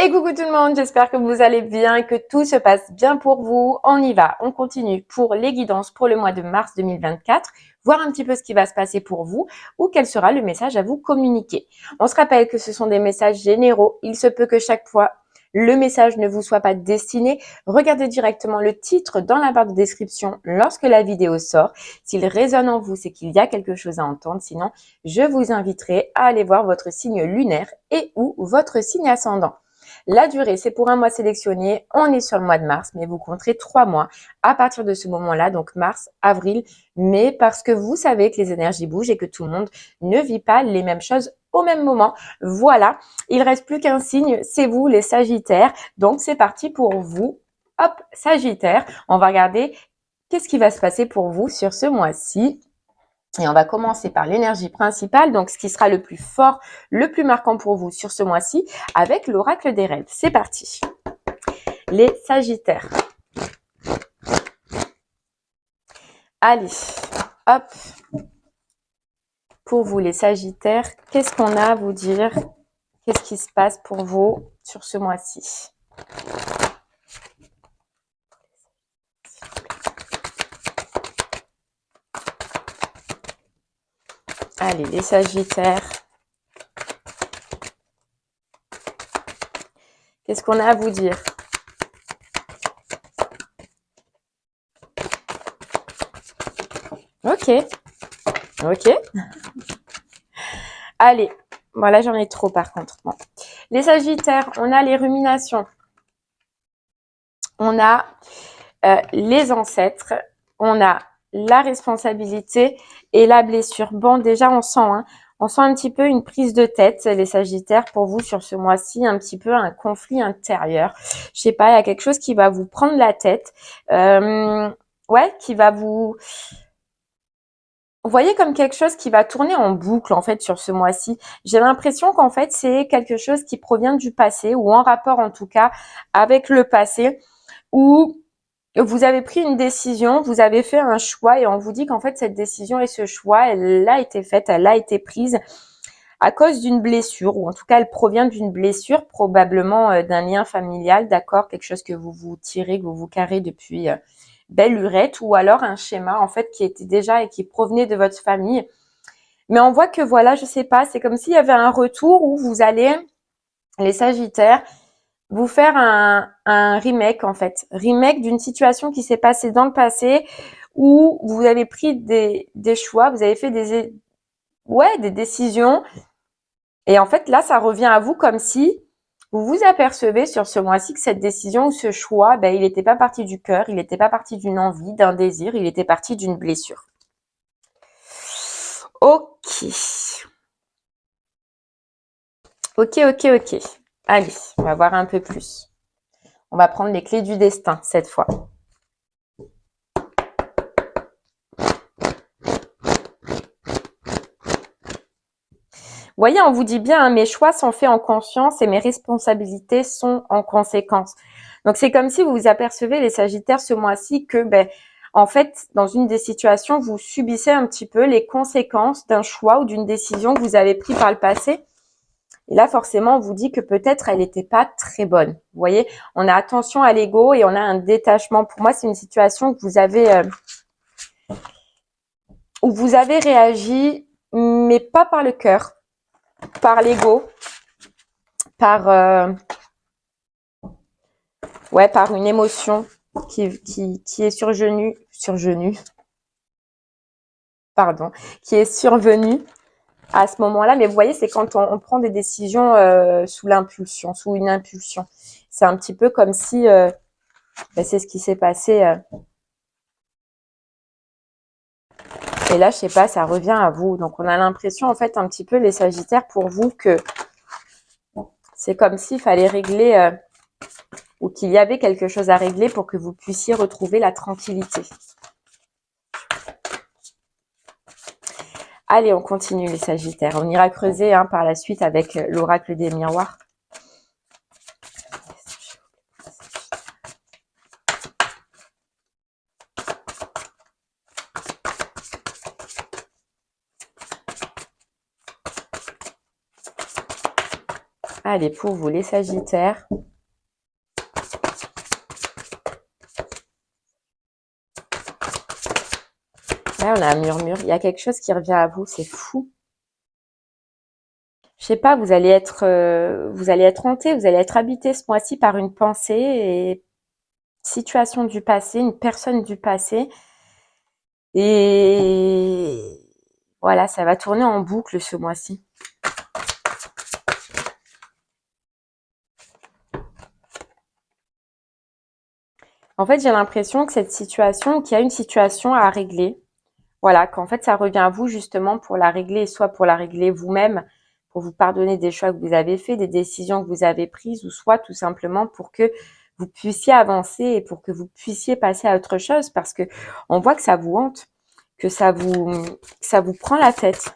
Et coucou tout le monde, j'espère que vous allez bien et que tout se passe bien pour vous. On y va, on continue pour les guidances pour le mois de mars 2024, voir un petit peu ce qui va se passer pour vous ou quel sera le message à vous communiquer. On se rappelle que ce sont des messages généraux. Il se peut que chaque fois, le message ne vous soit pas destiné. Regardez directement le titre dans la barre de description lorsque la vidéo sort. S'il résonne en vous, c'est qu'il y a quelque chose à entendre. Sinon, je vous inviterai à aller voir votre signe lunaire et ou votre signe ascendant. La durée, c'est pour un mois sélectionné. On est sur le mois de mars, mais vous compterez 3 mois à partir de ce moment-là, donc mars, avril, mai, parce que vous savez que les énergies bougent et que tout le monde ne vit pas les mêmes choses au même moment. Voilà, il reste plus qu'un signe, c'est vous les Sagittaires. Donc c'est parti pour vous. Hop, Sagittaire, on va regarder qu'est-ce qui va se passer pour vous sur ce mois-ci. Et on va commencer par l'énergie principale, donc ce qui sera le plus fort, le plus marquant pour vous sur ce mois-ci, avec l'oracle des rêves. C'est parti. Les Sagittaires. Allez, hop. Pour vous les Sagittaires, qu'est-ce qu'on a à vous dire? Qu'est-ce qui se passe pour vous sur ce mois-ci? Allez, les Sagittaires. Qu'est-ce qu'on a à vous dire? Ok. Allez, voilà, j'en ai trop par contre. Bon. Les Sagittaires, on a les ruminations. On a les ancêtres. On a la responsabilité et la blessure. Bon, déjà, on sent un petit peu une prise de tête, les Sagittaires, pour vous sur ce mois-ci, un petit peu un conflit intérieur. Je sais pas, il y a quelque chose qui va vous prendre la tête. Ouais, qui va vous voyez comme quelque chose qui va tourner en boucle en fait sur ce mois-ci. J'ai l'impression qu'en fait c'est quelque chose qui provient du passé ou en rapport en tout cas avec le passé où vous avez pris une décision, vous avez fait un choix et on vous dit qu'en fait cette décision et ce choix, elle a été faite, elle a été prise à cause d'une blessure ou en tout cas elle provient d'une blessure probablement d'un lien familial, d'accord, quelque chose que vous vous tirez, que vous vous carrez depuis belle lurette ou alors un schéma en fait qui était déjà et qui provenait de votre famille. Mais on voit que voilà, je sais pas, c'est comme s'il y avait un retour où vous allez, les Sagittaires, vous faire un remake en fait. Remake d'une situation qui s'est passée dans le passé où vous avez pris des choix, vous avez fait des décisions. Et en fait, là, ça revient à vous comme si vous vous apercevez sur ce mois-ci que cette décision ou ce choix, ben, il n'était pas parti du cœur, il n'était pas parti d'une envie, d'un désir, il était parti d'une blessure. Ok. Ok. Allez, on va voir un peu plus. On va prendre les clés du destin cette fois. Vous voyez, on vous dit bien, hein, mes choix sont faits en conscience et mes responsabilités sont en conséquence. Donc, c'est comme si vous vous apercevez, les Sagittaires, ce mois-ci, que, ben, en fait, dans une des situations, vous subissez un petit peu les conséquences d'un choix ou d'une décision que vous avez pris par le passé. Et là, forcément, on vous dit que peut-être elle n'était pas très bonne. Vous voyez, on a attention à l'ego et on a un détachement. Pour moi, c'est une situation que vous avez, où vous avez réagi, mais pas par le cœur, par l'ego, par par une émotion qui est qui est survenue à ce moment-là. Mais vous voyez, c'est quand on prend des décisions sous l'impulsion, sous une impulsion. C'est un petit peu comme si c'est ce qui s'est passé. Et là, je sais pas, ça revient à vous. Donc, on a l'impression, en fait, un petit peu, les Sagittaires, pour vous, que c'est comme s'il fallait régler ou qu'il y avait quelque chose à régler pour que vous puissiez retrouver la tranquillité. Allez, on continue les Sagittaires. On ira creuser par la suite avec l'oracle des miroirs. Allez, pour vous, les Sagittaires. Là, on a un murmure. Il y a quelque chose qui revient à vous. C'est fou. Je sais pas, vous allez être hanté, vous allez être habité ce mois-ci par une pensée et situation du passé, une personne du passé. Et voilà, ça va tourner en boucle ce mois-ci. En fait, j'ai l'impression que cette situation, qu'il y a une situation à régler. Voilà, qu'en fait, ça revient à vous justement pour la régler, soit pour la régler vous-même, pour vous pardonner des choix que vous avez faits, des décisions que vous avez prises, ou soit tout simplement pour que vous puissiez avancer et pour que vous puissiez passer à autre chose, parce que on voit que ça vous hante, que ça vous prend la tête.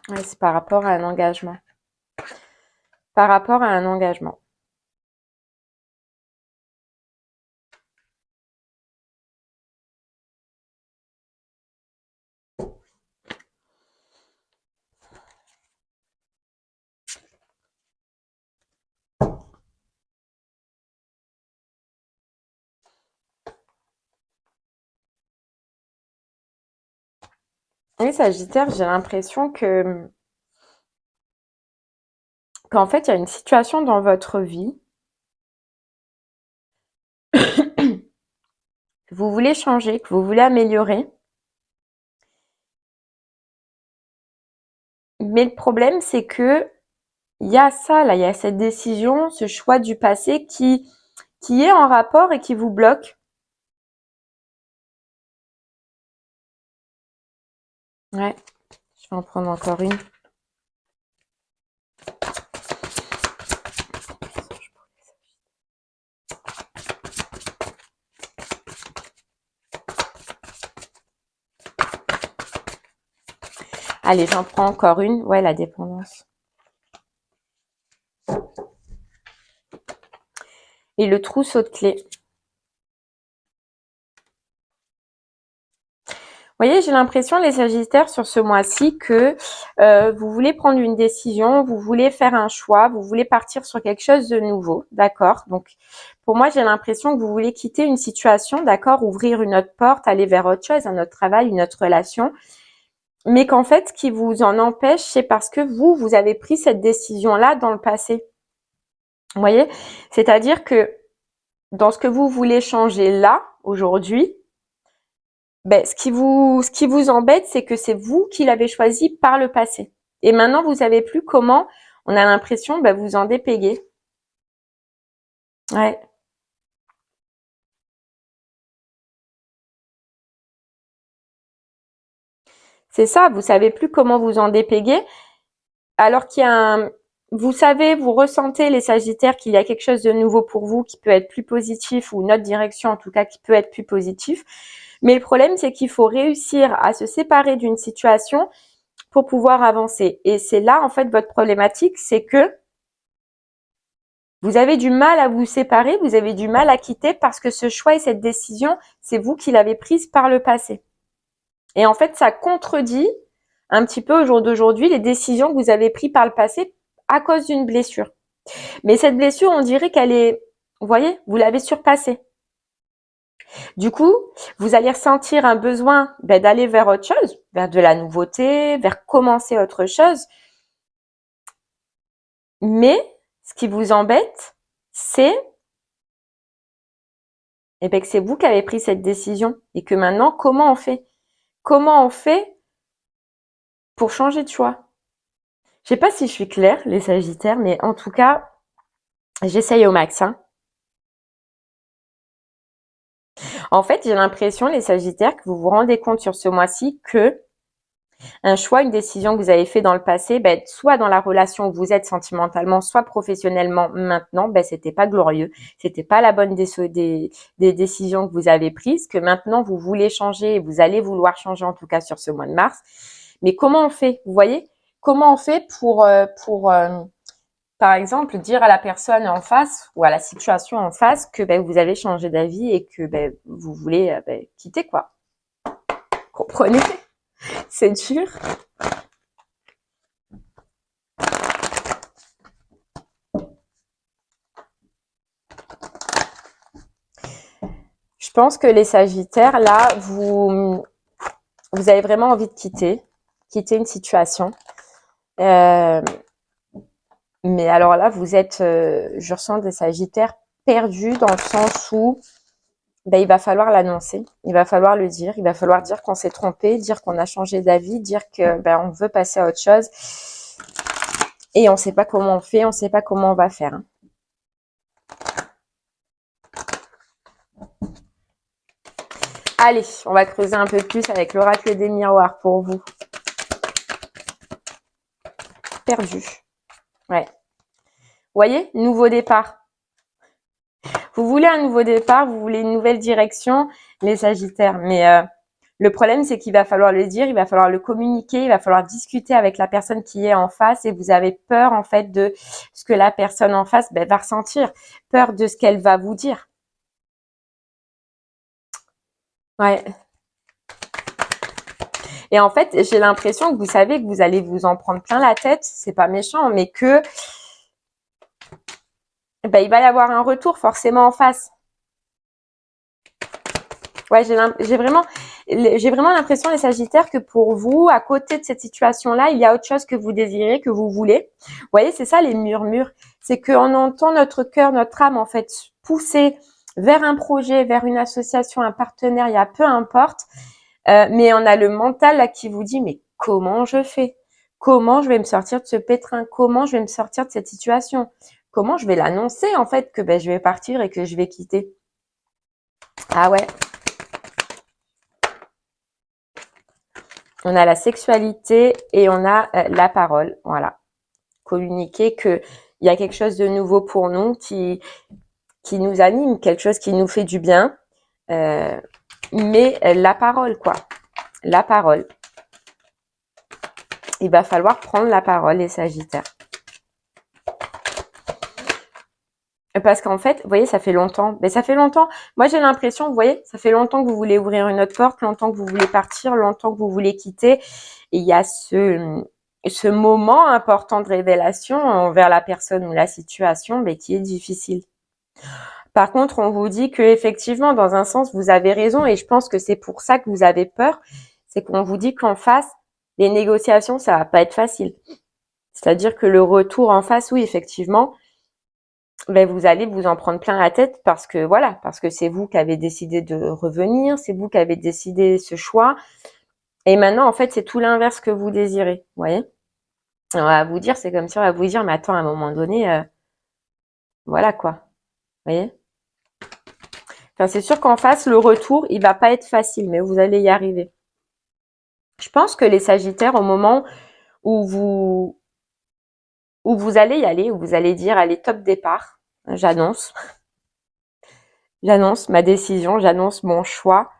Ouais, c'est par rapport à un engagement. Par rapport à un engagement. Oui, Sagittaire, j'ai l'impression qu'en fait, il y a une situation dans votre vie. Que vous voulez changer, que vous voulez améliorer. Mais le problème, c'est que il y a ça, là, il y a cette décision, ce choix du passé qui est en rapport et qui vous bloque. Ouais, je vais en prendre encore une. Allez, j'en prends encore une. Ouais, la dépendance. Et le trousseau de clés. Vous voyez, j'ai l'impression, les Sagittaires, sur ce mois-ci, que vous voulez prendre une décision, vous voulez faire un choix, vous voulez partir sur quelque chose de nouveau, d'accord? Donc, pour moi, j'ai l'impression que vous voulez quitter une situation, d'accord? Ouvrir une autre porte, aller vers autre chose, un autre travail, une autre relation. Mais qu'en fait, ce qui vous en empêche, c'est parce que vous avez pris cette décision-là dans le passé. Vous voyez? C'est-à-dire que dans ce que vous voulez changer là, aujourd'hui, ben, ce qui vous embête, c'est que c'est vous qui l'avez choisi par le passé. Et maintenant, vous savez plus comment, on a l'impression, ben, vous en dépayez. Ouais. C'est ça, vous savez plus comment vous en dépayez, alors qu'il y a vous savez, vous ressentez les Sagittaires qu'il y a quelque chose de nouveau pour vous qui peut être plus positif ou une autre direction en tout cas qui peut être plus positif. Mais le problème, c'est qu'il faut réussir à se séparer d'une situation pour pouvoir avancer. Et c'est là, en fait, votre problématique, c'est que vous avez du mal à vous séparer, vous avez du mal à quitter parce que ce choix et cette décision, c'est vous qui l'avez prise par le passé. Et en fait, ça contredit un petit peu au jour d'aujourd'hui les décisions que vous avez prises par le passé à cause d'une blessure. Mais cette blessure, on dirait qu'elle est, vous voyez, vous l'avez surpassée. Du coup, vous allez ressentir un besoin d'aller vers autre chose, vers de la nouveauté, vers commencer autre chose. Mais ce qui vous embête, c'est que c'est vous qui avez pris cette décision et que maintenant, comment on fait? Comment on fait pour changer de choix? Je sais pas si je suis claire, les Sagittaires, mais en tout cas, j'essaye au max, hein. En fait, j'ai l'impression, les Sagittaires, que vous vous rendez compte sur ce mois-ci que un choix, une décision que vous avez fait dans le passé, soit dans la relation où vous êtes sentimentalement, soit professionnellement maintenant, c'était pas glorieux, c'était pas la bonne des décisions que vous avez prises, que maintenant vous voulez changer et vous allez vouloir changer en tout cas sur ce mois de mars. Mais comment on fait? Vous voyez? comment on fait pour par exemple, dire à la personne en face ou à la situation en face que vous avez changé d'avis et que vous voulez quitter, quoi. Comprenez? C'est dur. Je pense que les Sagittaires, là, vous avez vraiment envie de quitter une situation. Mais alors là, vous êtes, je ressens des Sagittaires perdus dans le sens où il va falloir l'annoncer, il va falloir le dire, il va falloir dire qu'on s'est trompé, dire qu'on a changé d'avis, dire que on veut passer à autre chose et on ne sait pas comment on fait, on ne sait pas comment on va faire. Hein. Allez, on va creuser un peu plus avec l'oracle des miroirs pour vous. Perdu. Ouais. Vous voyez, nouveau départ. Vous voulez un nouveau départ, vous voulez une nouvelle direction, les Sagittaires. Mais le problème, c'est qu'il va falloir le dire, il va falloir le communiquer, il va falloir discuter avec la personne qui est en face et vous avez peur en fait de ce que la personne en face va ressentir, peur de ce qu'elle va vous dire. Ouais. Et en fait, j'ai l'impression que vous savez que vous allez vous en prendre plein la tête, c'est pas méchant, mais que il va y avoir un retour forcément en face. Ouais, j'ai vraiment l'impression, les Sagittaires, que pour vous, à côté de cette situation-là, il y a autre chose que vous désirez, que vous voulez. Vous voyez, c'est ça les murmures. C'est qu'on entend notre cœur, notre âme, en fait, pousser vers un projet, vers une association, un partenariat, peu importe. Mais on a le mental là qui vous dit, mais comment je fais? Comment je vais me sortir de ce pétrin? Comment je vais me sortir de cette situation? Comment je vais l'annoncer, en fait, que je vais partir et que je vais quitter? Ah ouais. On a la sexualité et on a la parole. Voilà. Communiquer qu'il y a quelque chose de nouveau pour nous qui nous anime, quelque chose qui nous fait du bien. Mais la parole, quoi. La parole. Il va falloir prendre la parole, les Sagittaires. Parce qu'en fait, vous voyez, ça fait longtemps. Mais ça fait longtemps. Moi, j'ai l'impression, vous voyez, ça fait longtemps que vous voulez ouvrir une autre porte, longtemps que vous voulez partir, longtemps que vous voulez quitter. Et il y a ce moment important de révélation envers la personne ou la situation, mais qui est difficile. Par contre, on vous dit que effectivement, dans un sens, vous avez raison, et je pense que c'est pour ça que vous avez peur. C'est qu'on vous dit qu'en face, les négociations, ça va pas être facile. C'est-à-dire que le retour en face, oui, effectivement, vous allez vous en prendre plein la tête parce que voilà, parce que c'est vous qui avez décidé de revenir, c'est vous qui avez décidé ce choix. Et maintenant, en fait, c'est tout l'inverse que vous désirez. Vous voyez? On va vous dire, c'est comme si on va vous dire, mais attends, à un moment donné, voilà quoi. Vous voyez? Enfin, c'est sûr qu'en face, le retour, il va pas être facile, mais vous allez y arriver. Je pense que les Sagittaires, au moment où vous allez y aller, où vous allez dire, allez, top départ, j'annonce ma décision, j'annonce mon choix.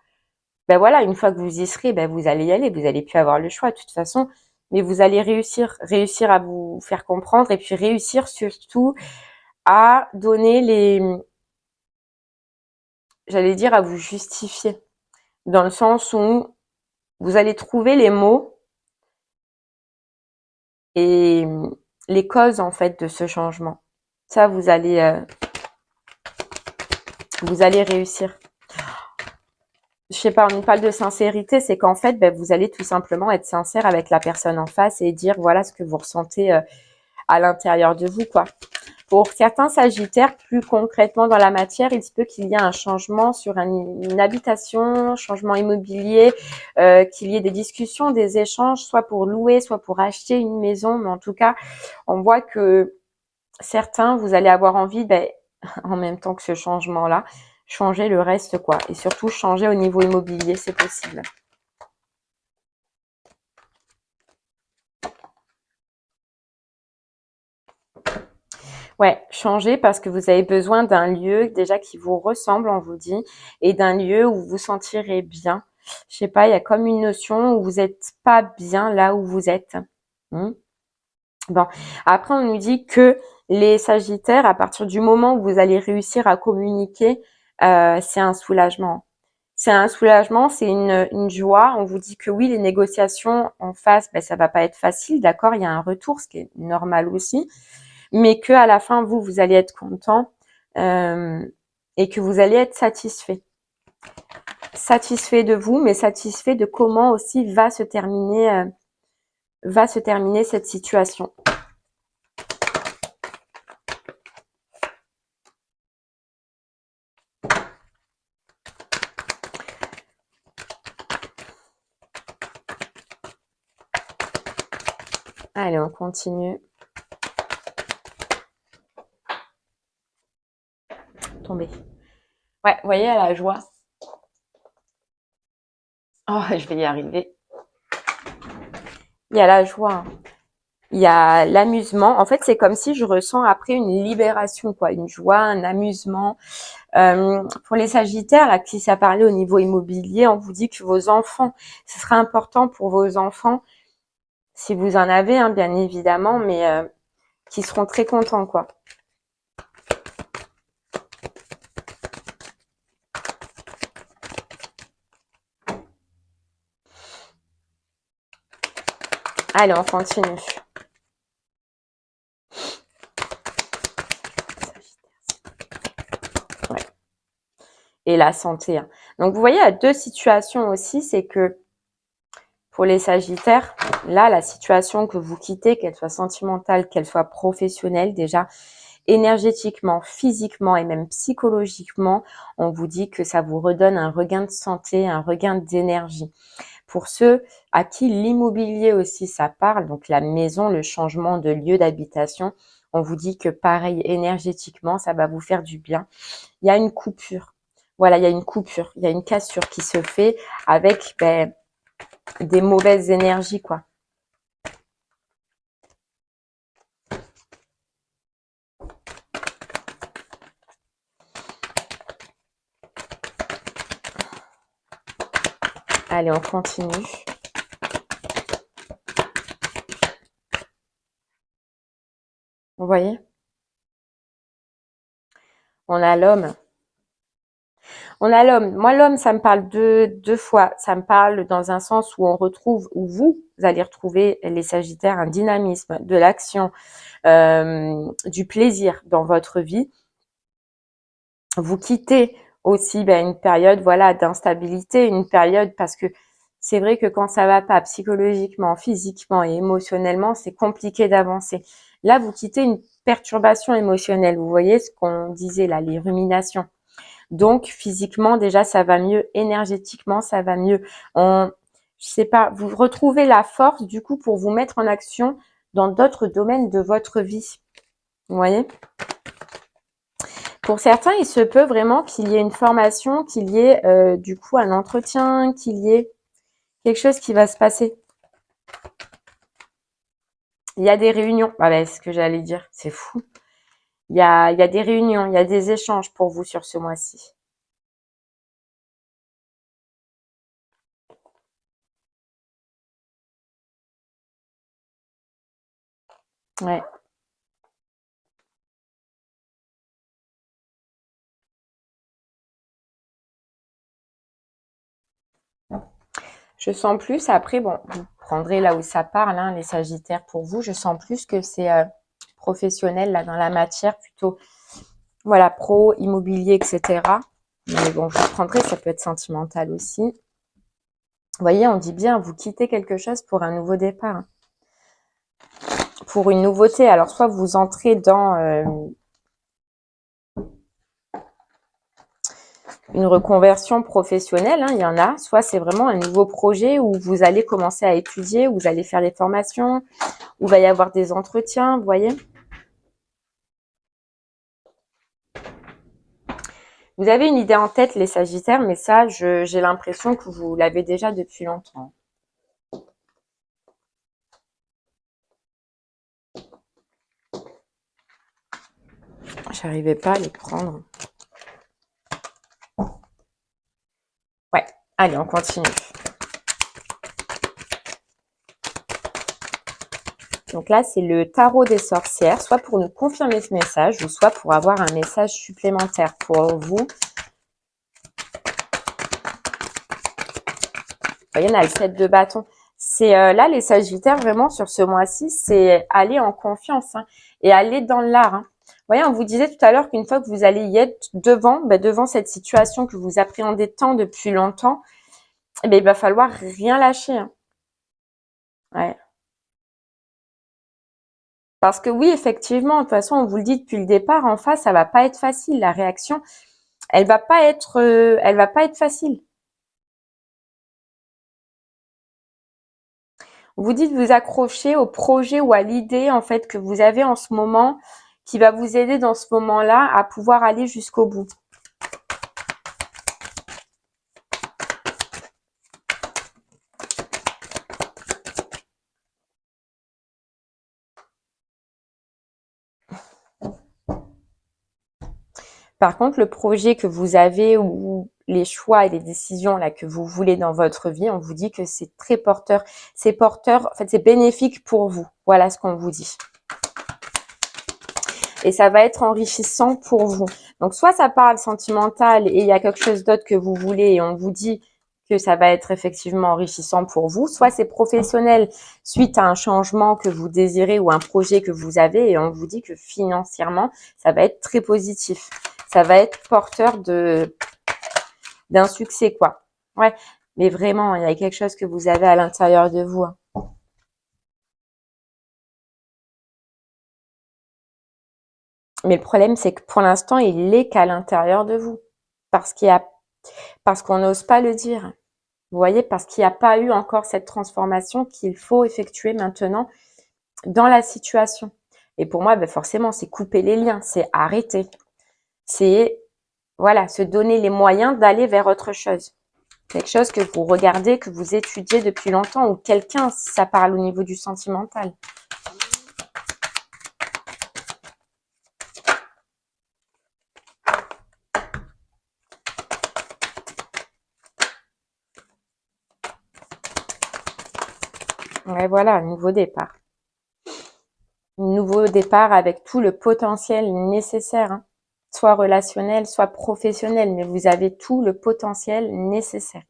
Voilà, une fois que vous y serez, vous allez y aller, vous allez plus avoir le choix de toute façon, mais vous allez réussir à vous faire comprendre et puis réussir surtout à donner j'allais dire à vous justifier, dans le sens où vous allez trouver les mots et les causes en fait de ce changement. Ça, vous allez réussir. Je sais pas, on nous parle de sincérité, c'est qu'en fait, vous allez tout simplement être sincère avec la personne en face et dire voilà ce que vous ressentez à l'intérieur de vous, quoi. Pour certains Sagittaires, plus concrètement dans la matière, il se peut qu'il y ait un changement sur une habitation, changement immobilier, qu'il y ait des discussions, des échanges, soit pour louer, soit pour acheter une maison. Mais en tout cas, on voit que certains, vous allez avoir envie, en même temps que ce changement-là, changer le reste, quoi. Et surtout, changer au niveau immobilier, c'est possible. Ouais, changer parce que vous avez besoin d'un lieu déjà qui vous ressemble, on vous dit, et d'un lieu où vous vous sentirez bien. Je sais pas, il y a comme une notion où vous n'êtes pas bien là où vous êtes. Bon, après, on nous dit que les Sagittaires, à partir du moment où vous allez réussir à communiquer, c'est un soulagement. C'est un soulagement, c'est une joie. On vous dit que oui, les négociations en face, ben, ça va pas être facile, d'accord? Il y a un retour, ce qui est normal aussi, mais que à la fin, vous allez être content et que vous allez être satisfait. Satisfait de vous, mais satisfait de comment aussi va se terminer cette situation. Allez, on continue. Tomber. Ouais, vous voyez, à la joie. Oh, je vais y arriver. Il y a la joie. Il y a l'amusement. En fait, c'est comme si je ressens après une libération, quoi. Une joie, un amusement. Pour les Sagittaires, là, qui ça parlait au niveau immobilier, on vous dit que vos enfants, ce sera important pour vos enfants, si vous en avez, hein, bien évidemment, mais qui seront très contents, quoi. Allez, on continue. Ouais. Et la santé, hein. Donc, vous voyez, il y a deux situations aussi, c'est que pour les Sagittaires, là, la situation que vous quittez, qu'elle soit sentimentale, qu'elle soit professionnelle, déjà, énergétiquement, physiquement et même psychologiquement, on vous dit que ça vous redonne un regain de santé, un regain d'énergie. Pour ceux à qui l'immobilier aussi ça parle, donc la maison, le changement de lieu d'habitation, on vous dit que pareil, énergétiquement, ça va vous faire du bien. Il y a une coupure. Voilà, il y a une coupure, il y a une cassure qui se fait avec des mauvaises énergies, quoi. Allez, on continue. Vous voyez? On a l'homme. On a l'homme. Moi, l'homme, ça me parle deux fois. Ça me parle dans un sens où on retrouve, où vous allez retrouver, les Sagittaires, un dynamisme, de l'action, du plaisir dans votre vie. Vous quittez aussi une période, voilà, d'instabilité, une période parce que c'est vrai que quand ça va pas psychologiquement, physiquement et émotionnellement, c'est compliqué d'avancer. Là, vous quittez une perturbation émotionnelle. Vous voyez ce qu'on disait là, les ruminations. Donc, physiquement, déjà, ça va mieux. Énergétiquement, ça va mieux. Je sais pas, vous retrouvez la force, du coup, pour vous mettre en action dans d'autres domaines de votre vie. Vous voyez? Pour certains, il se peut vraiment qu'il y ait une formation, qu'il y ait, du coup, un entretien, qu'il y ait quelque chose qui va se passer. Il y a des réunions. Ah ben, c'est ce que j'allais dire. C'est fou. Il y a des réunions, il y a des échanges pour vous sur ce mois-ci. Ouais. Je sens plus, après, bon, vous prendrez là où ça parle, hein, les Sagittaires pour vous. Je sens plus que c'est professionnel, là, dans la matière, plutôt, voilà, pro, immobilier, etc. Mais bon, vous prendrez, ça peut être sentimental aussi. Vous voyez, on dit bien, vous quittez quelque chose pour un nouveau départ, hein, pour une nouveauté. Alors, soit vous entrez dans une reconversion professionnelle, hein, il y en a, soit c'est vraiment un nouveau projet où vous allez commencer à étudier, où vous allez faire des formations, où il va y avoir des entretiens, vous voyez. Vous avez une idée en tête, les Sagittaires, mais ça, j'ai l'impression que vous l'avez déjà depuis longtemps. J'arrivais pas à les prendre. Ouais, allez, on continue. Donc là, c'est le tarot des sorcières, soit pour nous confirmer ce message, ou soit pour avoir un message supplémentaire pour vous. Vous voyez, on a le 7 de bâton. C'est là, les sagittaires, vraiment, sur ce mois-ci, c'est aller en confiance et aller dans l'art. Vous voyez, on vous disait tout à l'heure qu'une fois que vous allez y être devant cette situation que vous appréhendez tant depuis longtemps, il va falloir rien lâcher. Ouais. Parce que oui, effectivement, de toute façon, on vous le dit depuis le départ, en face, ça va pas être facile. La réaction, elle va pas être facile. On vous dit de vous accrocher au projet ou à l'idée, en fait, que vous avez en ce moment, qui va vous aider dans ce moment-là à pouvoir aller jusqu'au bout. Par contre, le projet que vous avez ou les choix et les décisions là que vous voulez dans votre vie, on vous dit que c'est très porteur. C'est porteur, en fait, c'est bénéfique pour vous. Voilà ce qu'on vous dit. Et ça va être enrichissant pour vous. Donc, soit ça parle sentimental et il y a quelque chose d'autre que vous voulez et on vous dit que ça va être effectivement enrichissant pour vous, soit c'est professionnel suite à un changement que vous désirez ou un projet que vous avez et on vous dit que financièrement, ça va être très positif. Ça va être porteur d'un succès, quoi. Ouais, mais vraiment, il y a quelque chose que vous avez à l'intérieur de vous. Mais le problème, c'est que pour l'instant, il est qu'à l'intérieur de vous. Parce qu'on n'ose pas le dire. Vous voyez, parce qu'il n'y a pas eu encore cette transformation qu'il faut effectuer maintenant dans la situation. Et pour moi, forcément, c'est couper les liens, c'est arrêter. C'est, voilà, se donner les moyens d'aller vers autre chose. Quelque chose que vous regardez, que vous étudiez depuis longtemps, ou quelqu'un, si ça parle au niveau du sentimental. Ouais, voilà, un nouveau départ. Un nouveau départ avec tout le potentiel nécessaire, soit relationnel, soit professionnel, mais vous avez tout le potentiel nécessaire.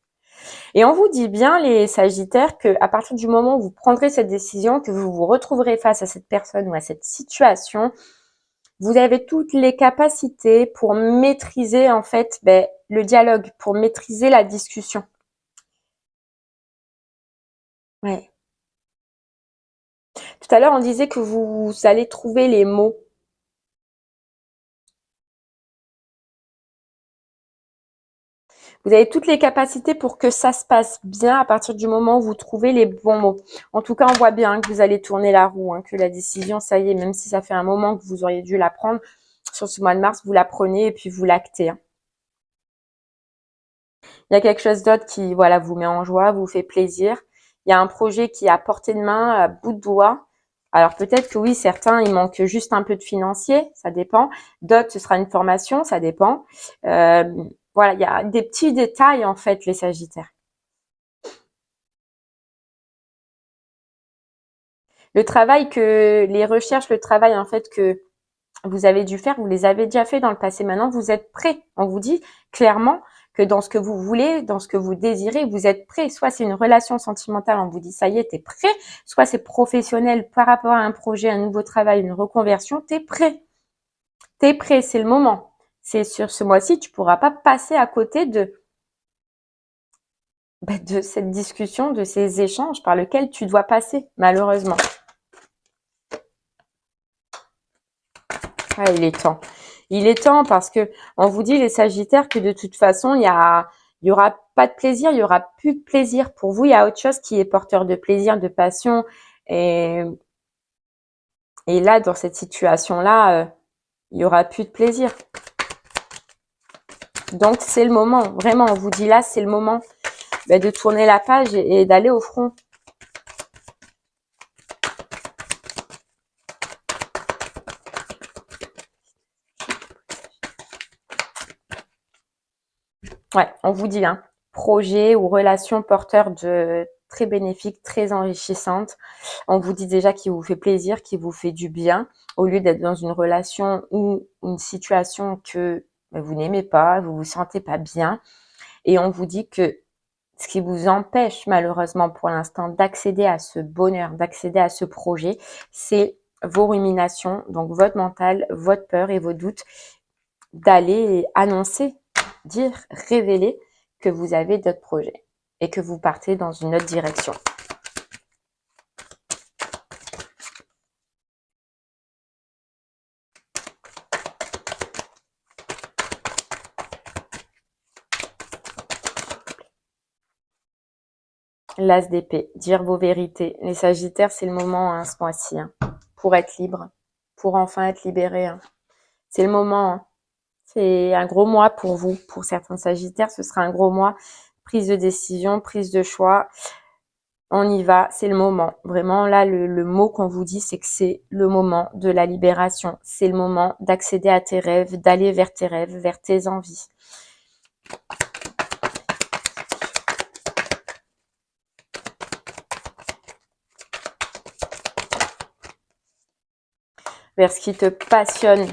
Et on vous dit bien, les Sagittaires, que à partir du moment où vous prendrez cette décision, que vous vous retrouverez face à cette personne ou à cette situation, vous avez toutes les capacités pour maîtriser en fait le dialogue, pour maîtriser la discussion. Ouais. Tout à l'heure, on disait que vous allez trouver les mots. Vous avez toutes les capacités pour que ça se passe bien à partir du moment où vous trouvez les bons mots. En tout cas, on voit bien que vous allez tourner la roue, que la décision, ça y est, même si ça fait un moment que vous auriez dû la prendre, sur ce mois de mars, vous la prenez et puis vous l'actez. Il y a quelque chose d'autre qui, voilà, vous met en joie, vous fait plaisir. Il y a un projet qui est à portée de main, à bout de doigt. Alors peut-être que oui, certains, il manque juste un peu de financier, ça dépend. D'autres, ce sera une formation, ça dépend. Voilà, il y a des petits détails en fait, les Sagittaires. Le travail les recherches, le travail en fait que vous avez dû faire, vous les avez déjà fait dans le passé. Maintenant, vous êtes prêts. On vous dit clairement que dans ce que vous voulez, dans ce que vous désirez, vous êtes prêts. Soit c'est une relation sentimentale, on vous dit ça y est, t'es prêt. Soit c'est professionnel par rapport à un projet, un nouveau travail, une reconversion, t'es prêt. T'es prêt, c'est le moment. C'est sur ce mois-ci, tu pourras pas passer à côté de cette discussion, de ces échanges par lesquels tu dois passer, malheureusement. Ah, il est temps. Il est temps parce que on vous dit les Sagittaires que de toute façon il y aura pas de plaisir, il y aura plus de plaisir pour vous. Il y a autre chose qui est porteur de plaisir, de passion et là dans cette situation là, il y aura plus de plaisir. Donc c'est le moment, vraiment. On vous dit là, c'est le moment de tourner la page et d'aller au front. Ouais, on vous dit, projet ou relation porteur de très bénéfique, très enrichissante. On vous dit déjà qu'il vous fait plaisir, qu'il vous fait du bien, au lieu d'être dans une relation ou une situation que vous n'aimez pas, vous vous sentez pas bien. Et on vous dit que ce qui vous empêche malheureusement pour l'instant d'accéder à ce bonheur, d'accéder à ce projet, c'est vos ruminations, donc votre mental, votre peur et vos doutes, d'aller annoncer, dire, révéler que vous avez d'autres projets et que vous partez dans une autre direction. L'as d'épée, dire vos vérités. Les Sagittaires, c'est le moment ce mois-ci, pour être libre, pour enfin être libéré. C'est le moment. C'est un gros mois pour vous. Pour certains Sagittaires, ce sera un gros mois. Prise de décision, prise de choix. On y va, c'est le moment. Vraiment, là, le mot qu'on vous dit, c'est que c'est le moment de la libération. C'est le moment d'accéder à tes rêves, d'aller vers tes rêves, vers tes envies. Vers ce qui te passionne.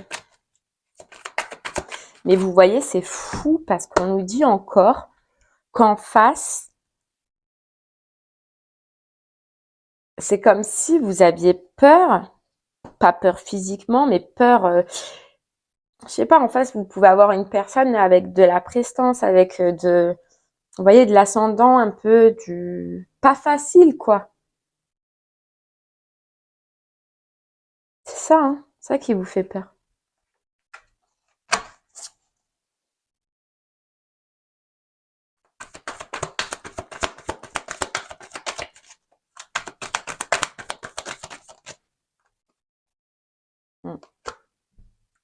Mais vous voyez, c'est fou parce qu'on nous dit encore qu'en face, c'est comme si vous aviez peur, pas peur physiquement, mais peur, je sais pas, en face, vous pouvez avoir une personne avec de la prestance, avec vous voyez, de l'ascendant un peu pas facile, quoi. C'est ça qui vous fait peur.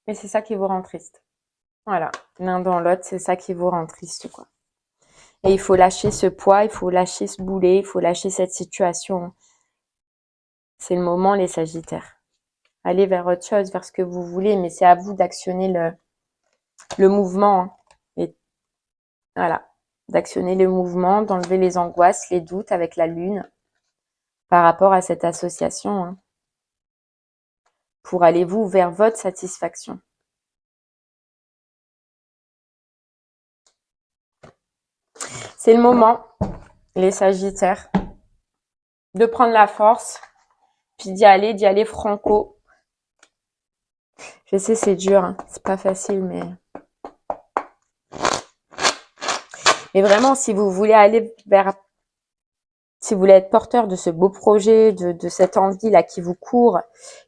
Mais c'est ça qui vous rend triste. Voilà, l'un dans l'autre, c'est ça qui vous rend triste, quoi. Et il faut lâcher ce poids, il faut lâcher ce boulet, il faut lâcher cette situation. C'est le moment, les Sagittaires. Allez vers autre chose, vers ce que vous voulez, mais c'est à vous d'actionner le mouvement. Et voilà, d'actionner le mouvement, d'enlever les angoisses, les doutes avec la lune par rapport à cette association, pour aller vous vers votre satisfaction. C'est le moment, les Sagittaires, de prendre la force, puis d'y aller franco. Je sais, c'est dur, c'est pas facile, mais vraiment, si vous voulez aller si vous voulez être porteur de ce beau projet, de cette envie-là qui vous court,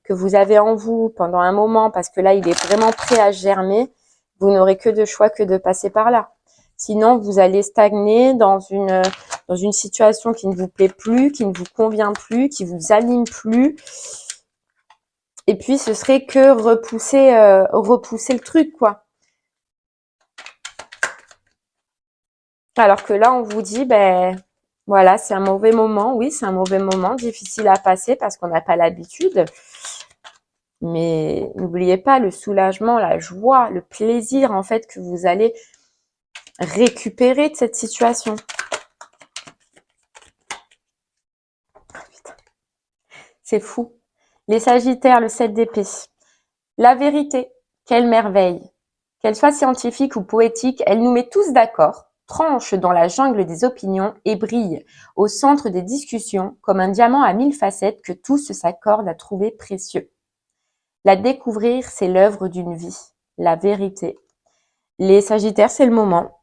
que vous avez en vous pendant un moment, parce que là, il est vraiment prêt à germer, vous n'aurez que de choix que de passer par là. Sinon, vous allez stagner dans une situation qui ne vous plaît plus, qui ne vous convient plus, qui vous anime plus. Et puis, ce serait que repousser le truc, quoi. Alors que là, on vous dit, voilà, c'est un mauvais moment. Oui, c'est un mauvais moment, difficile à passer parce qu'on n'a pas l'habitude. Mais n'oubliez pas le soulagement, la joie, le plaisir, en fait, que vous allez récupérer de cette situation. C'est fou. Les Sagittaires, le 7 d'épée. La vérité, quelle merveille. Qu'elle soit scientifique ou poétique, elle nous met tous d'accord, tranche dans la jungle des opinions et brille au centre des discussions comme un diamant à 1000 facettes que tous s'accordent à trouver précieux. La découvrir, c'est l'œuvre d'une vie, la vérité. Les Sagittaires, c'est le moment.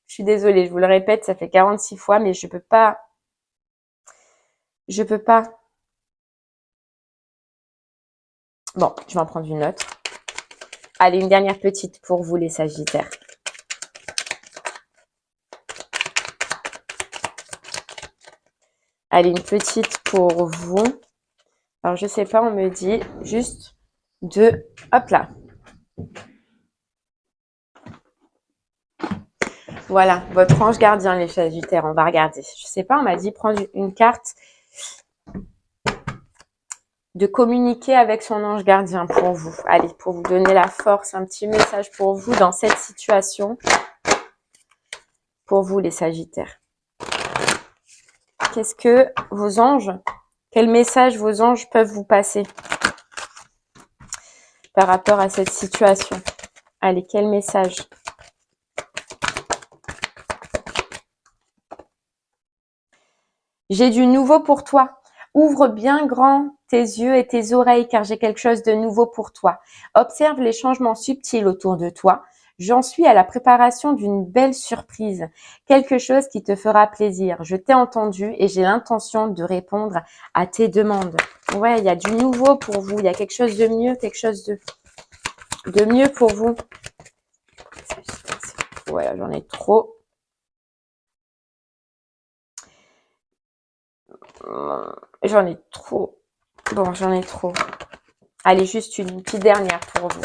Je suis désolée, je vous le répète, ça fait 46 fois, mais je peux pas. Bon, je vais en prendre une autre. Allez, une dernière petite pour vous, les Sagittaires. Allez, une petite pour vous. Alors, je sais pas, on me dit juste hop là. Voilà, votre ange gardien, les Sagittaires, on va regarder. Je sais pas, on m'a dit prendre une carte de communiquer avec son ange gardien pour vous. Allez, pour vous donner la force, un petit message pour vous dans cette situation. Pour vous, les Sagittaires. Qu'est-ce que vos anges Quel message vos anges peuvent vous passer par rapport à cette situation? Allez, quel message? J'ai du nouveau pour toi. Ouvre bien grand tes yeux et tes oreilles car j'ai quelque chose de nouveau pour toi. Observe les changements subtils autour de toi. J'en suis à la préparation d'une belle surprise, quelque chose qui te fera plaisir. Je t'ai entendu et j'ai l'intention de répondre à tes demandes. Ouais, il y a du nouveau pour vous, il y a quelque chose de mieux, quelque chose de mieux pour vous. Voilà, j'en ai trop. J'en ai trop. Bon, j'en ai trop. Allez, juste une petite dernière pour vous.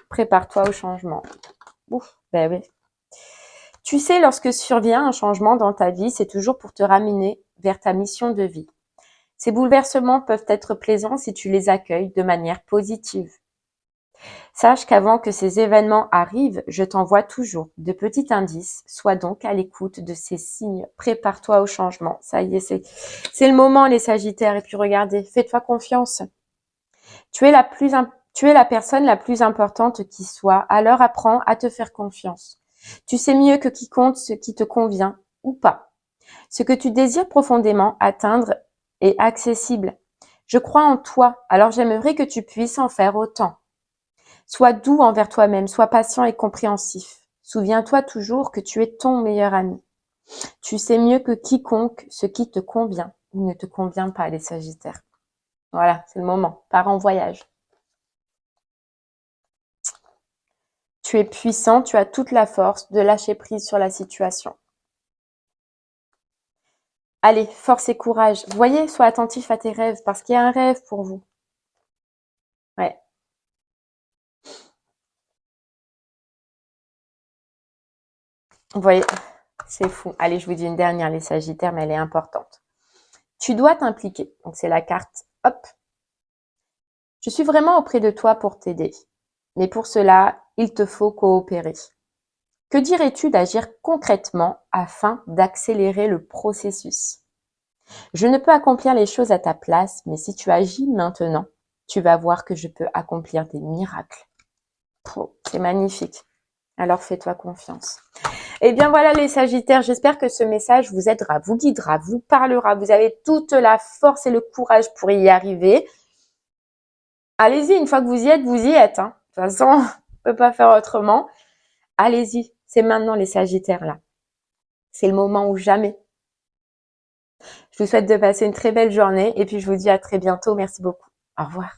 Prépare-toi au changement. Ouf, ben oui. Tu sais, lorsque survient un changement dans ta vie, c'est toujours pour te ramener vers ta mission de vie. Ces bouleversements peuvent être plaisants si tu les accueilles de manière positive. Sache qu'avant que ces événements arrivent, je t'envoie toujours de petits indices. Sois donc à l'écoute de ces signes. Prépare-toi au changement. Ça y est, c'est le moment, les Sagittaires. Et puis regardez, fais-toi confiance. Tu es la personne la plus importante qui soit. Alors apprends à te faire confiance. Tu sais mieux que quiconque ce qui te convient ou pas. Ce que tu désires profondément atteindre est accessible. Je crois en toi, alors j'aimerais que tu puisses en faire autant. Sois doux envers toi-même, sois patient et compréhensif. Souviens-toi toujours que tu es ton meilleur ami. Tu sais mieux que quiconque ce qui te convient ou ne te convient pas, les Sagittaires. Voilà, c'est le moment. Pars en voyage. Tu es puissant, tu as toute la force de lâcher prise sur la situation. Allez, force et courage. Voyez, sois attentif à tes rêves parce qu'il y a un rêve pour vous. Ouais. Vous voyez, c'est fou. Allez, je vous dis une dernière, les Sagittaires, mais elle est importante. Tu dois t'impliquer. Donc, c'est la carte. Hop. Je suis vraiment auprès de toi pour t'aider. Mais pour cela, il te faut coopérer. Que dirais-tu d'agir concrètement afin d'accélérer le processus? Je ne peux accomplir les choses à ta place, mais si tu agis maintenant, tu vas voir que je peux accomplir des miracles. C'est magnifique. Alors fais-toi confiance. Et bien voilà les Sagittaires, j'espère que ce message vous aidera, vous guidera, vous parlera. Vous avez toute la force et le courage pour y arriver. Allez-y, une fois que vous y êtes. Hein. De toute façon, on ne peut pas faire autrement. Allez-y, c'est maintenant les Sagittaires là. C'est le moment ou jamais. Je vous souhaite de passer une très belle journée et puis je vous dis à très bientôt. Merci beaucoup. Au revoir.